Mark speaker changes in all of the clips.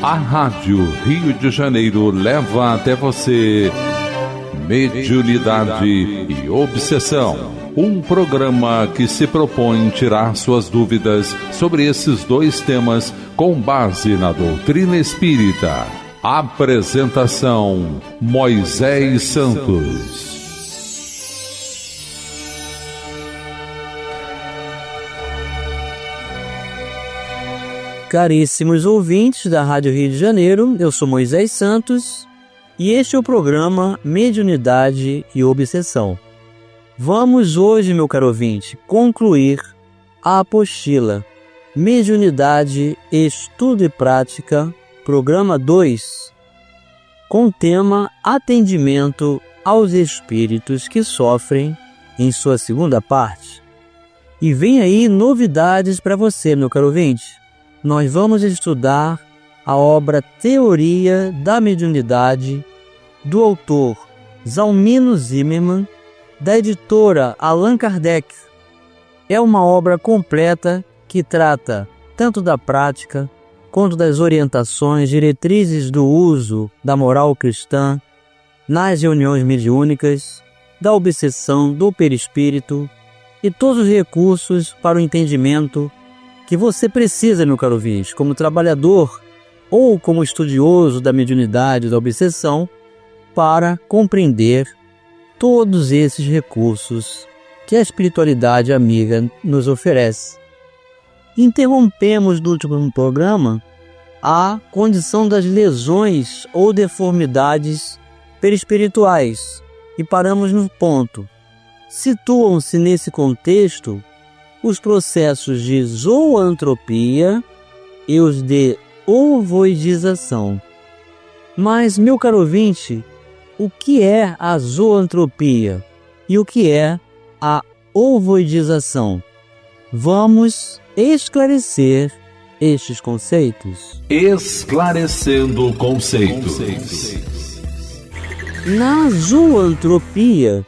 Speaker 1: A Rádio Rio de Janeiro leva até você Mediunidade e Obsessão. Um programa que se propõe tirar suas dúvidas sobre esses dois temas com base na doutrina espírita. Apresentação: Moisés Santos.
Speaker 2: Caríssimos ouvintes da Rádio Rio de Janeiro, eu sou Moisés Santos e este é o programa Mediunidade e Obsessão. Vamos hoje, meu caro ouvinte, concluir a apostila Mediunidade, Estudo e Prática, programa 2, com o tema Atendimento aos Espíritos que Sofrem, em sua segunda parte. E vem aí novidades para você, meu caro ouvinte. Nós vamos estudar a obra Teoria da Mediunidade, do autor Zalmino Zimmermann, da editora Allan Kardec. É uma obra completa que trata tanto da prática, quanto das orientações, diretrizes do uso da moral cristã nas reuniões mediúnicas, da obsessão, do perispírito e todos os recursos para o entendimento que você precisa, meu caro ouvinte, como trabalhador ou como estudioso da mediunidade e da obsessão, para compreender todos esses recursos que a espiritualidade amiga nos oferece. Interrompemos no último programa a condição das lesões ou deformidades perispirituais e paramos no ponto. Situam-se nesse contexto os processos de zoantropia e os de ovoidização. Mas, meu caro ouvinte, o que é a zoantropia e o que é a ovoidização? Vamos esclarecer estes conceitos.
Speaker 1: Esclarecendo conceitos.
Speaker 2: Na zoantropia,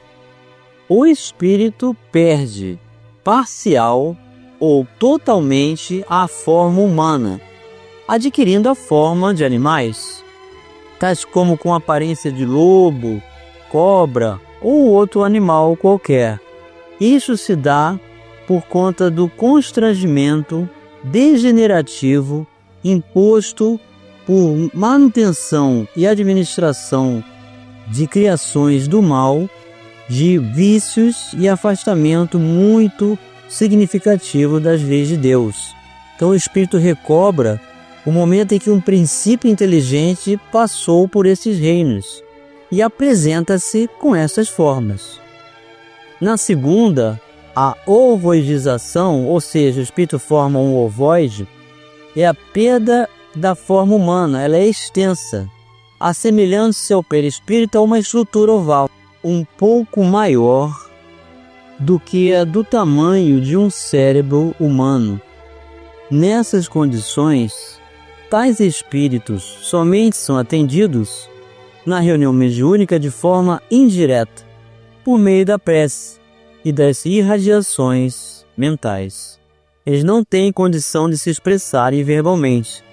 Speaker 2: o espírito perde parcial ou totalmente a forma humana, adquirindo a forma de animais, tais como com aparência de lobo, cobra ou outro animal qualquer. Isso se dá por conta do constrangimento degenerativo imposto por manutenção e administração de criações do mal, de vícios e afastamento muito significativo das leis de Deus. Então o espírito recobra o momento em que um princípio inteligente passou por esses reinos e apresenta-se com essas formas. Na segunda, a ovoidização, ou seja, o espírito forma um ovoide, é a perda da forma humana, ela é extensa, assemelhando-se ao perispírito a uma estrutura oval, um pouco maior do que a do tamanho de um cérebro humano. Nessas condições, tais espíritos somente são atendidos na reunião mediúnica de forma indireta, por meio da prece e das irradiações mentais. Eles não têm condição de se expressarem verbalmente,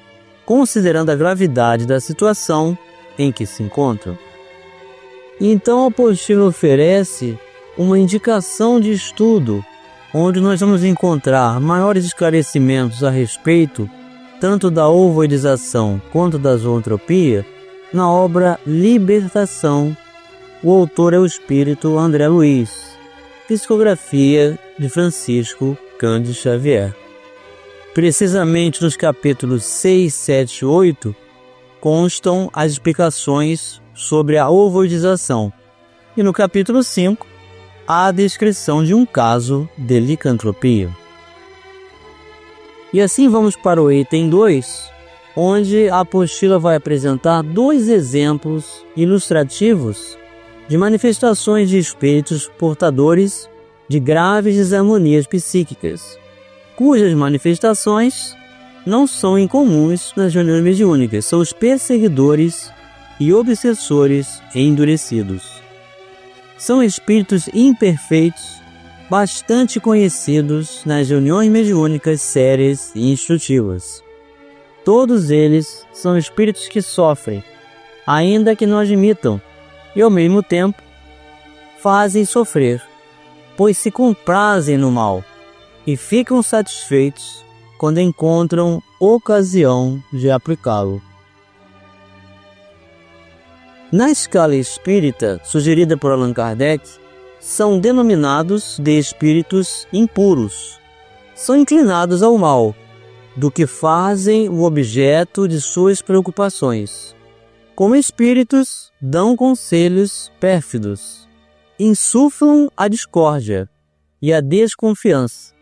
Speaker 2: considerando a gravidade da situação em que se encontram. Então a apostila oferece uma indicação de estudo, onde nós vamos encontrar maiores esclarecimentos a respeito tanto da ovoidização quanto da zoantropia, na obra Libertação. O autor é o espírito André Luiz, psicografia de Francisco Cândido Xavier. Precisamente nos capítulos 6, 7 e 8 constam as explicações sobre a ovoidização, e no capítulo 5 há a descrição de um caso de licantropia. E assim vamos para o item 2, onde a apostila vai apresentar dois exemplos ilustrativos de manifestações de espíritos portadores de graves desarmonias psíquicas, cujas manifestações não são incomuns nas reuniões mediúnicas, são os perseguidores e obsessores endurecidos. São espíritos imperfeitos, bastante conhecidos nas reuniões mediúnicas sérias e instrutivas. Todos eles são espíritos que sofrem, ainda que não admitam, e ao mesmo tempo fazem sofrer, pois se comprazem no mal e ficam satisfeitos quando encontram ocasião de aplicá-lo. Na escala espírita, sugerida por Allan Kardec, são denominados de espíritos impuros. São inclinados ao mal, do que fazem o objeto de suas preocupações. Como espíritos, dão conselhos pérfidos, insuflam a discórdia e a desconfiança,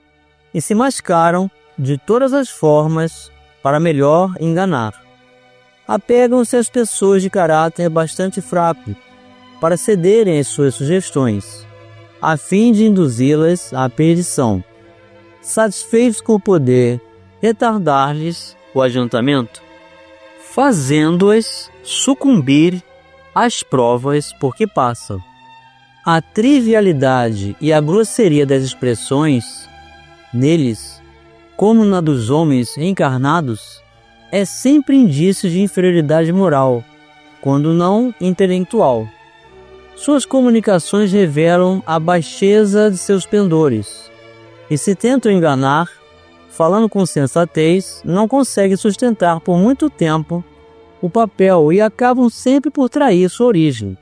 Speaker 2: e se mascaram de todas as formas para melhor enganar. Apegam-se às pessoas de caráter bastante fraco para cederem às suas sugestões, a fim de induzi-las à perdição. Satisfeitos com o poder, retardar-lhes o adiantamento, fazendo-as sucumbir às provas por que passam. A trivialidade e a grosseria das expressões neles, como na dos homens encarnados, é sempre indício de inferioridade moral, quando não intelectual. Suas comunicações revelam a baixeza de seus pendores, e se tentam enganar, falando com sensatez, não conseguem sustentar por muito tempo o papel e acabam sempre por trair sua origem.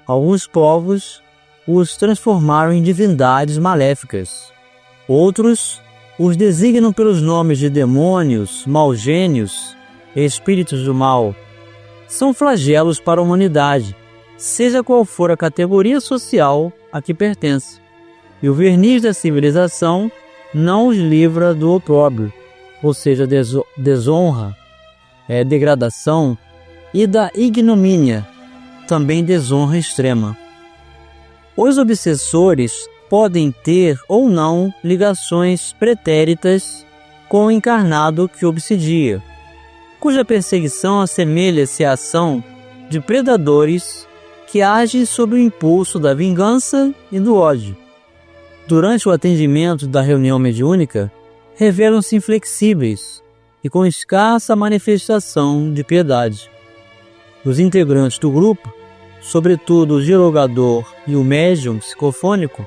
Speaker 2: Alguns povos os transformaram em divindades maléficas. Outros os designam pelos nomes de demônios, maugênios, espíritos do mal. São flagelos para a humanidade, seja qual for a categoria social a que pertence. E o verniz da civilização não os livra do opróbrio, ou seja, desonra, degradação, e da ignomínia, também desonra extrema. Os obsessores podem ter ou não ligações pretéritas com o encarnado que obsidia, cuja perseguição assemelha-se à ação de predadores que agem sob o impulso da vingança e do ódio. Durante o atendimento da reunião mediúnica, revelam-se inflexíveis e com escassa manifestação de piedade. Os integrantes do grupo, sobretudo o dialogador e o médium psicofônico,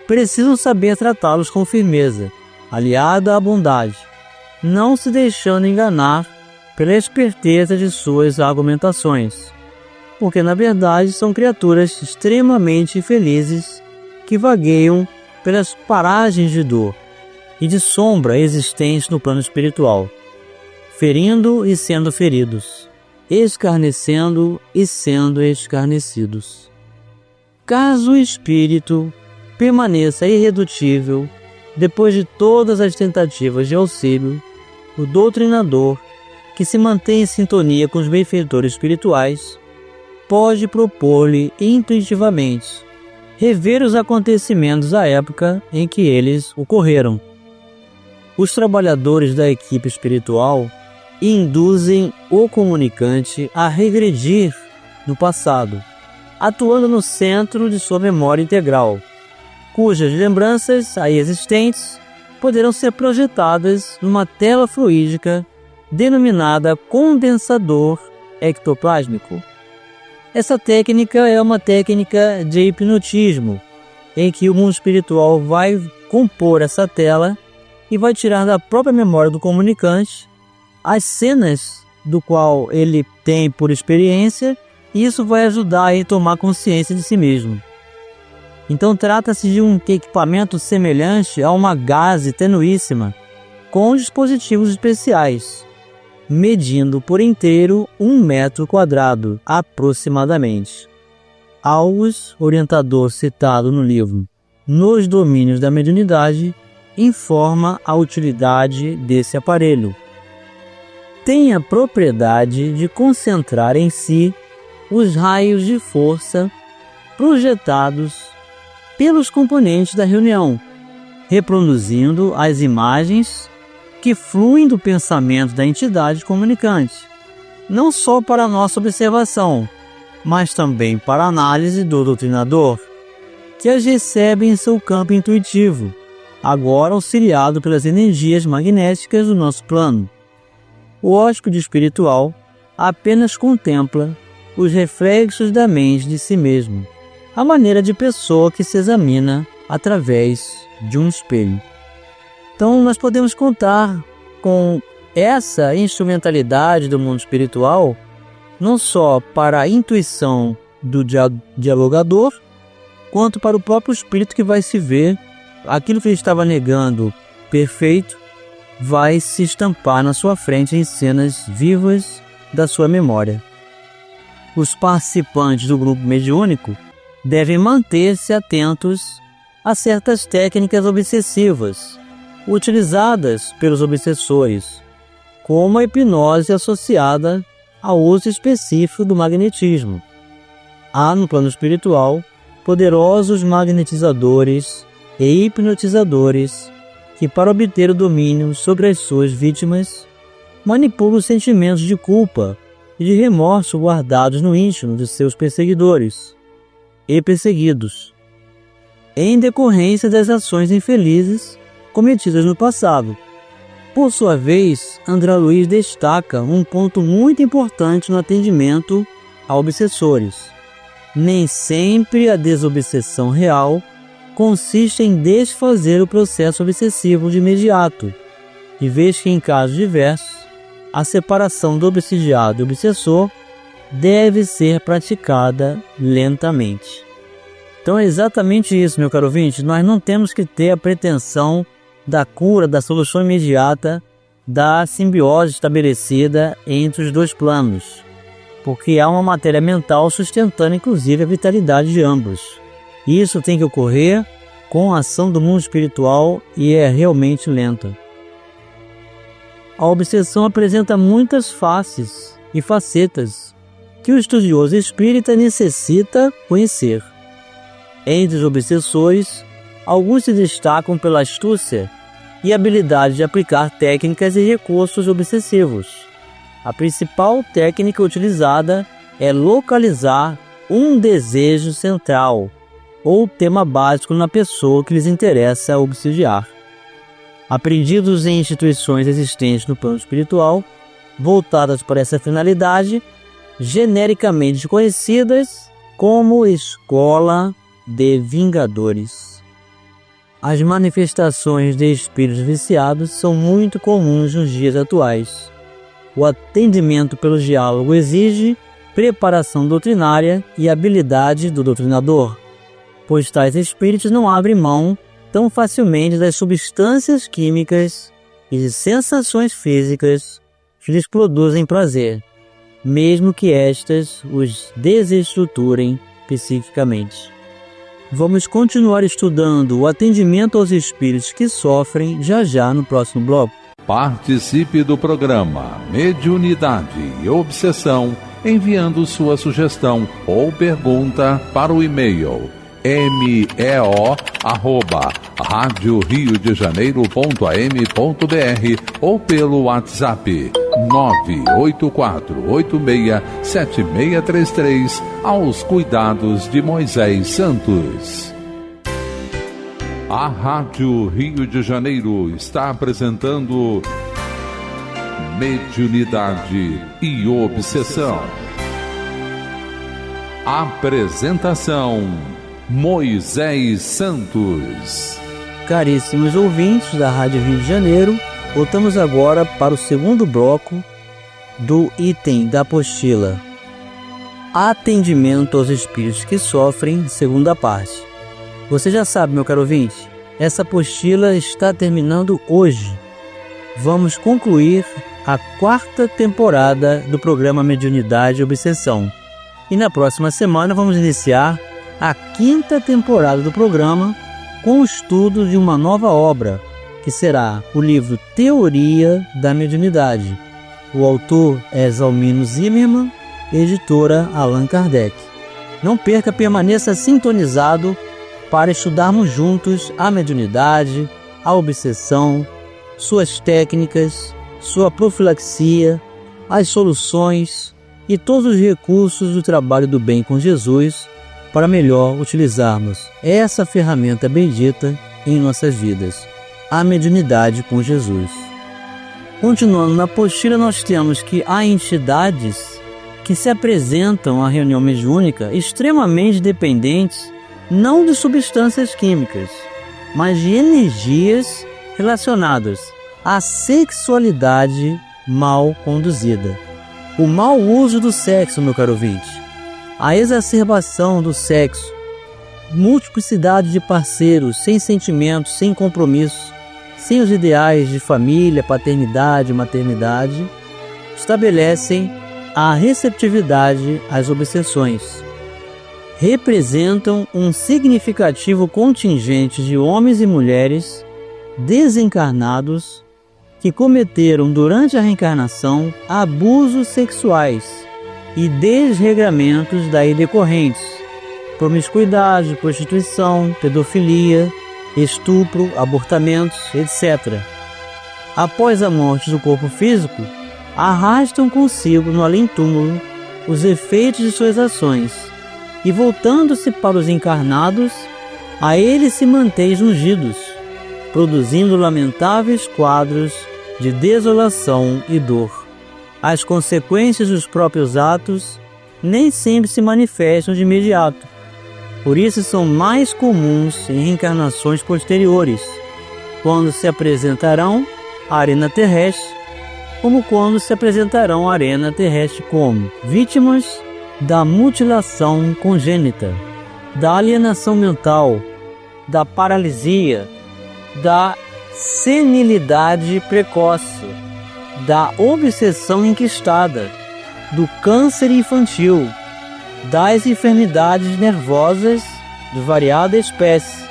Speaker 2: precisam saber tratá-los com firmeza, aliada à bondade, não se deixando enganar pela esperteza de suas argumentações, porque na verdade são criaturas extremamente infelizes que vagueiam pelas paragens de dor e de sombra existentes no plano espiritual, ferindo e sendo feridos, escarnecendo e sendo escarnecidos. Caso o espírito permaneça irredutível depois de todas as tentativas de auxílio, o doutrinador, que se mantém em sintonia com os benfeitores espirituais, pode propor-lhe intuitivamente rever os acontecimentos da época em que eles ocorreram. Os trabalhadores da equipe espiritual induzem o comunicante a regredir no passado, atuando no centro de sua memória integral, cujas lembranças aí existentes poderão ser projetadas numa tela fluídica denominada condensador ectoplásmico. Essa técnica é uma técnica de hipnotismo, em que o mundo espiritual vai compor essa tela e vai tirar da própria memória do comunicante as cenas do qual ele tem por experiência, e isso vai ajudar a tomar consciência de si mesmo. Então trata-se de um equipamento semelhante a uma gaze tenuíssima, com dispositivos especiais, medindo por inteiro 1 metro quadrado, aproximadamente. August, orientador citado no livro Nos Domínios da Mediunidade, informa a utilidade desse aparelho. Tem a propriedade de concentrar em si os raios de força projetados pelos componentes da reunião, reproduzindo as imagens que fluem do pensamento da entidade comunicante, não só para nossa observação, mas também para a análise do doutrinador, que as recebe em seu campo intuitivo, agora auxiliado pelas energias magnéticas do nosso plano. O hóspede espiritual apenas contempla os reflexos da mente de si mesmo, à maneira de pessoa que se examina através de um espelho. Então, nós podemos contar com essa instrumentalidade do mundo espiritual não só para a intuição do dialogador, quanto para o próprio espírito que vai se ver aquilo que ele estava negando perfeito, vai se estampar na sua frente em cenas vivas da sua memória. Os participantes do grupo mediúnico devem manter-se atentos a certas técnicas obsessivas utilizadas pelos obsessores, como a hipnose associada ao uso específico do magnetismo. Há no plano espiritual poderosos magnetizadores e hipnotizadores que, para obter o domínio sobre as suas vítimas, manipulam os sentimentos de culpa e de remorso guardados no íntimo de seus perseguidores e perseguidos, em decorrência das ações infelizes cometidas no passado. Por sua vez, André Luiz destaca um ponto muito importante no atendimento a obsessores. Nem sempre a desobsessão real consiste em desfazer o processo obsessivo de imediato, de vez que, em casos diversos, a separação do obsidiado e obsessor deve ser praticada lentamente. Então é exatamente isso, meu caro ouvinte. Nós não temos que ter a pretensão da cura, da solução imediata, da simbiose estabelecida entre os dois planos, porque há uma matéria mental sustentando inclusive a vitalidade de ambos. Isso tem que ocorrer com a ação do mundo espiritual e é realmente lenta. A obsessão apresenta muitas faces e facetas que o estudioso espírita necessita conhecer. Entre os obsessores, alguns se destacam pela astúcia e habilidade de aplicar técnicas e recursos obsessivos. A principal técnica utilizada é localizar um desejo central ou tema básico na pessoa que lhes interessa obsidiar. Aprendidos em instituições existentes no plano espiritual, voltadas para essa finalidade, genericamente conhecidas como Escola de Vingadores. As manifestações de espíritos viciados são muito comuns nos dias atuais. O atendimento pelo diálogo exige preparação doutrinária e habilidade do doutrinador, pois tais espíritos não abrem mão tão facilmente das substâncias químicas e de sensações físicas que lhes produzem prazer, mesmo que estas os desestruturem psiquicamente. Vamos continuar estudando o atendimento aos espíritos que sofrem já no próximo bloco.
Speaker 1: Participe do programa Mediunidade e Obsessão enviando sua sugestão ou pergunta para o e-mail meo@radioriodejaneiro.am.br ou pelo WhatsApp 984867633 aos cuidados de Moisés Santos. A Rádio Rio de Janeiro está apresentando Mediunidade e Obsessão. Apresentação Moisés Santos.
Speaker 2: Caríssimos ouvintes da Rádio Rio de Janeiro, voltamos agora para o segundo bloco do item da apostila Atendimento aos Espíritos que Sofrem, segunda parte. Você já sabe, meu caro ouvinte, essa apostila está terminando hoje. Vamos concluir a 4ª temporada do programa Mediunidade e Obsessão. E na próxima semana vamos iniciar a 5ª temporada do programa com o estudo de uma nova obra, que será o livro Teoria da Mediunidade. O autor é Zalmino Zimmermann, editora Allan Kardec. Não perca, permaneça sintonizado para estudarmos juntos a mediunidade, a obsessão, suas técnicas, sua profilaxia, as soluções e todos os recursos do trabalho do bem com Jesus para melhor utilizarmos essa ferramenta bendita em nossas vidas, a mediunidade com Jesus. Continuando na apostila, nós temos que há entidades que se apresentam à reunião mediúnica extremamente dependentes não de substâncias químicas, mas de energias relacionadas à sexualidade mal conduzida. O mau uso do sexo, meu caro ouvinte, a exacerbação do sexo, multiplicidade de parceiros sem sentimentos, sem compromisso, sem os ideais de família, paternidade, maternidade, estabelecem a receptividade às obsessões. Representam um significativo contingente de homens e mulheres desencarnados que cometeram durante a reencarnação abusos sexuais e desregramentos daí decorrentes, promiscuidade, prostituição, pedofilia, estupro, abortamentos, etc. Após a morte do corpo físico, arrastam consigo no além-túmulo os efeitos de suas ações e, voltando-se para os encarnados, a eles se mantêm ungidos, produzindo lamentáveis quadros de desolação e dor. As consequências dos próprios atos nem sempre se manifestam de imediato, por isso são mais comuns em reencarnações posteriores, quando se apresentarão à arena terrestre, como quando se apresentarão à arena terrestre como vítimas da mutilação congênita, da alienação mental, da paralisia, da senilidade precoce, da obsessão enquistada, do câncer infantil, das enfermidades nervosas de variada espécie,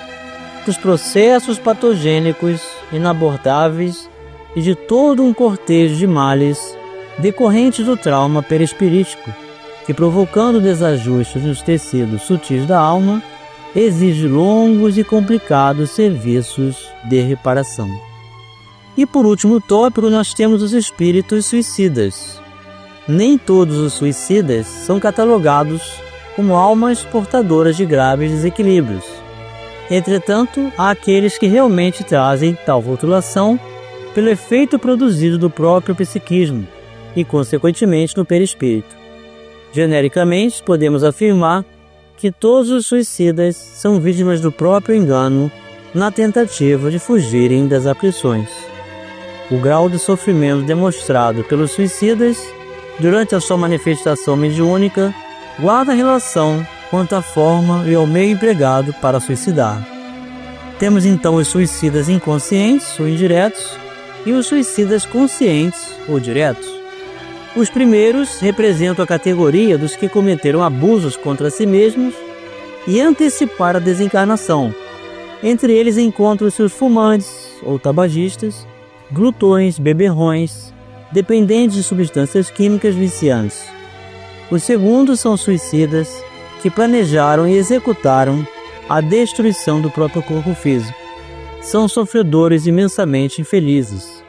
Speaker 2: dos processos patogênicos inabordáveis e de todo um cortejo de males decorrentes do trauma perispirítico, que, provocando desajustes nos tecidos sutis da alma, exige longos e complicados serviços de reparação. E por último tópico, nós temos os espíritos suicidas. Nem todos os suicidas são catalogados como almas portadoras de graves desequilíbrios. Entretanto, há aqueles que realmente trazem tal rotulação pelo efeito produzido do próprio psiquismo e, consequentemente, no perispírito. Genericamente, podemos afirmar que todos os suicidas são vítimas do próprio engano na tentativa de fugirem das aflições. O grau de sofrimento demonstrado pelos suicidas durante a sua manifestação mediúnica guarda relação quanto à forma e ao meio empregado para suicidar. Temos então os suicidas inconscientes ou indiretos e os suicidas conscientes ou diretos. Os primeiros representam a categoria dos que cometeram abusos contra si mesmos e anteciparam a desencarnação. Entre eles encontram-se os fumantes ou tabagistas, glutões, beberrões, dependentes de substâncias químicas viciantes. Os segundos são suicidas que planejaram e executaram a destruição do próprio corpo físico. São sofredores imensamente infelizes,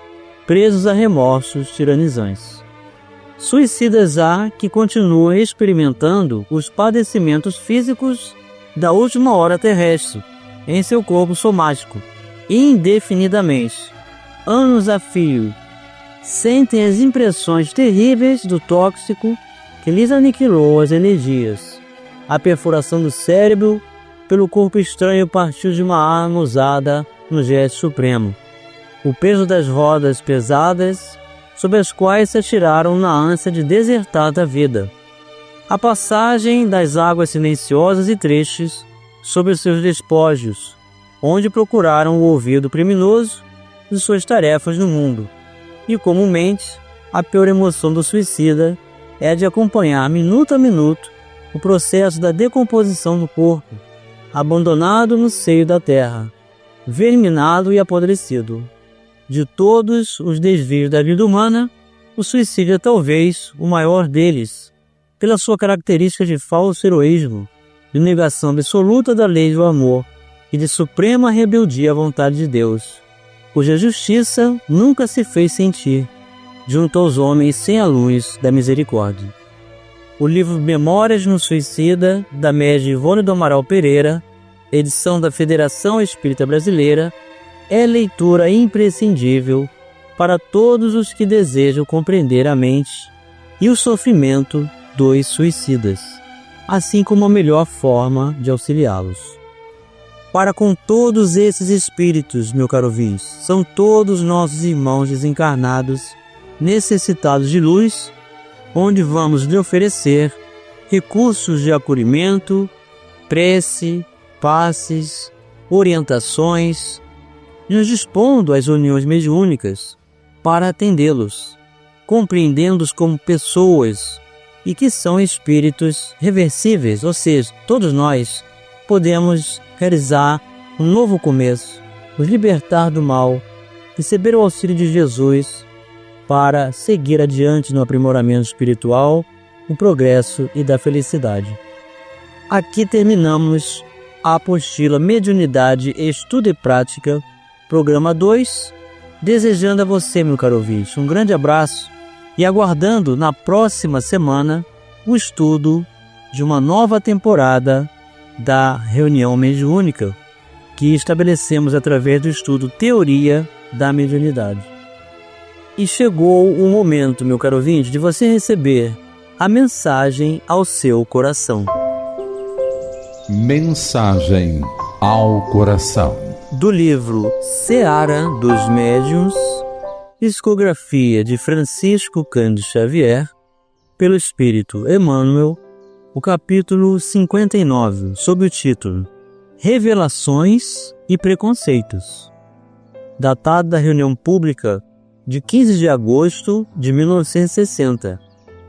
Speaker 2: presos a remorsos tiranizantes. Suicidas há que continuam experimentando os padecimentos físicos da última hora terrestre em seu corpo somático, indefinidamente, anos a fio. Sentem as impressões terríveis do tóxico que lhes aniquilou as energias. A perfuração do cérebro pelo corpo estranho partiu de uma arma usada no gesto supremo. O peso das rodas pesadas sobre as quais se atiraram na ânsia de desertar da vida. A passagem das águas silenciosas e tristes sobre os seus despojos, onde procuraram o ouvido criminoso de suas tarefas no mundo. E, comumente, a pior emoção do suicida é a de acompanhar minuto a minuto o processo da decomposição do corpo, abandonado no seio da terra, verminado e apodrecido. De todos os desvios da vida humana, o suicídio é talvez o maior deles, pela sua característica de falso heroísmo, de negação absoluta da lei do amor e de suprema rebeldia à vontade de Deus, cuja justiça nunca se fez sentir junto aos homens sem a luz da misericórdia. O livro Memórias de um Suicida, da média Ivone do Amaral Pereira, edição da Federação Espírita Brasileira, é leitura imprescindível para todos os que desejam compreender a mente e o sofrimento dos suicidas, assim como a melhor forma de auxiliá-los. Para com todos esses espíritos, meu caro ouvinte, são todos nossos irmãos desencarnados, necessitados de luz, onde vamos lhe oferecer recursos de acolhimento, prece, passes, orientações, nos dispondo às uniões mediúnicas para atendê-los, compreendendo-os como pessoas e que são espíritos reversíveis, ou seja, todos nós podemos realizar um novo começo, nos libertar do mal, receber o auxílio de Jesus para seguir adiante no aprimoramento espiritual, no progresso e da felicidade. Aqui terminamos a apostila Mediunidade, Estudo e Prática, programa 2, desejando a você, meu caro ouvinte, um grande abraço e aguardando na próxima semana o estudo de uma nova temporada da reunião mediúnica que estabelecemos através do estudo Teoria da Mediunidade. E chegou o momento, meu caro ouvinte, de você receber a mensagem ao seu coração.
Speaker 1: Mensagem ao coração.
Speaker 2: Do livro Seara dos Médiuns, psicografia de Francisco Cândido Xavier, pelo Espírito Emmanuel, o capítulo 59, sob o título Revelações e Preconceitos, datado da reunião pública de 15 de agosto de 1960,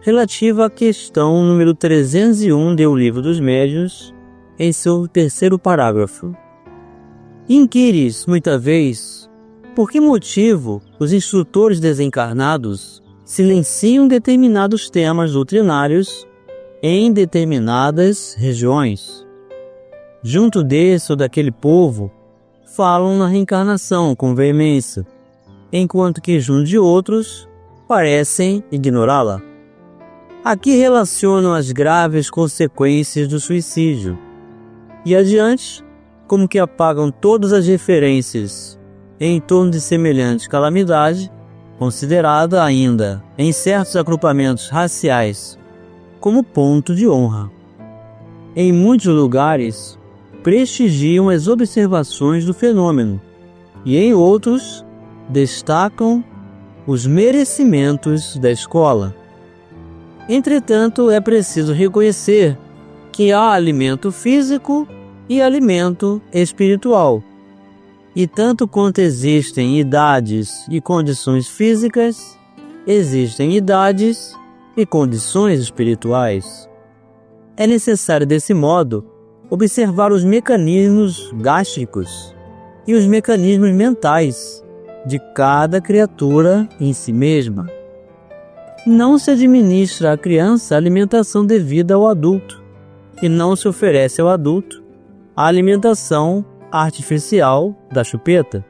Speaker 2: relativa à questão número 301 do Livro dos Médiuns, em seu terceiro parágrafo. Inquires, muita vez, por que motivo os instrutores desencarnados silenciam determinados temas doutrinários em determinadas regiões. Junto desse ou daquele povo, falam na reencarnação com veemência, enquanto que junto de outros parecem ignorá-la. Aqui relacionam as graves consequências do suicídio, e adiante, como que apagam todas as referências em torno de semelhante calamidade, considerada ainda, em certos agrupamentos raciais, como ponto de honra. Em muitos lugares, prestigiam as observações do fenômeno, e em outros, destacam os merecimentos da escola. Entretanto, é preciso reconhecer que há alimento físico e alimento espiritual. E tanto quanto existem idades e condições físicas, existem idades e condições espirituais. É necessário, desse modo, observar os mecanismos gástricos e os mecanismos mentais de cada criatura em si mesma. Não se administra à criança a alimentação devida ao adulto, e não se oferece ao adulto a alimentação artificial da chupeta.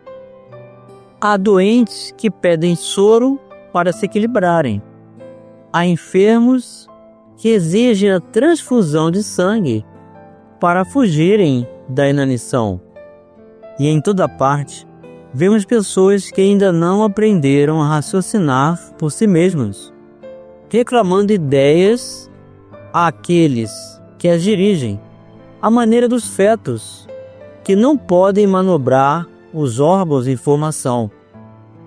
Speaker 2: Há doentes que pedem soro para se equilibrarem. Há enfermos que exigem a transfusão de sangue para fugirem da inanição. E em toda parte, vemos pessoas que ainda não aprenderam a raciocinar por si mesmas, reclamando ideias àqueles que as dirigem, à maneira dos fetos, que não podem manobrar os órgãos em formação,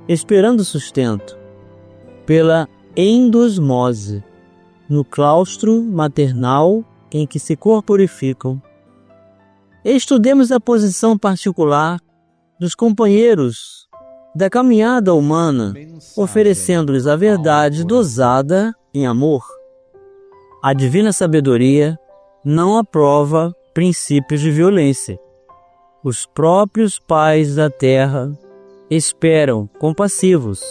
Speaker 2: esperando sustento pela endosmose, no claustro maternal em que se corporificam. Estudemos a posição particular dos companheiros da caminhada humana, oferecendo-lhes a verdade dosada em amor. A divina sabedoria não aprova princípios de violência. Os próprios pais da terra esperam, compassivos,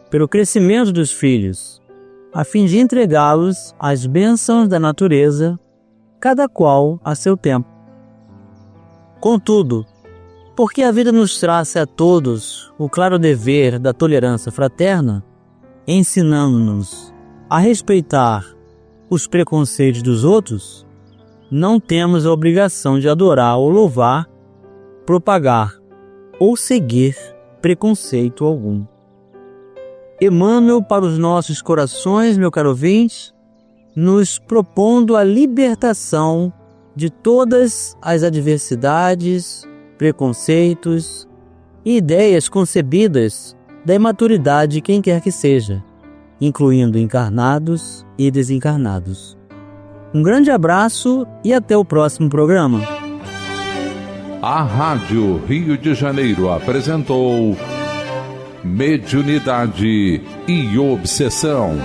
Speaker 2: pelo crescimento dos filhos, a fim de entregá-los às bênçãos da natureza, cada qual a seu tempo. Contudo, porque a vida nos traça a todos o claro dever da tolerância fraterna, ensinando-nos a respeitar os preconceitos dos outros, não temos a obrigação de adorar ou louvar, propagar ou seguir preconceito algum. Emmanuel para os nossos corações, meu caro ouvinte, nos propondo a libertação de todas as adversidades, preconceitos e ideias concebidas da imaturidade, quem quer que seja, incluindo encarnados e desencarnados. Um grande abraço e até o próximo programa.
Speaker 1: A Rádio Rio de Janeiro apresentou Mediunidade e Obsessão.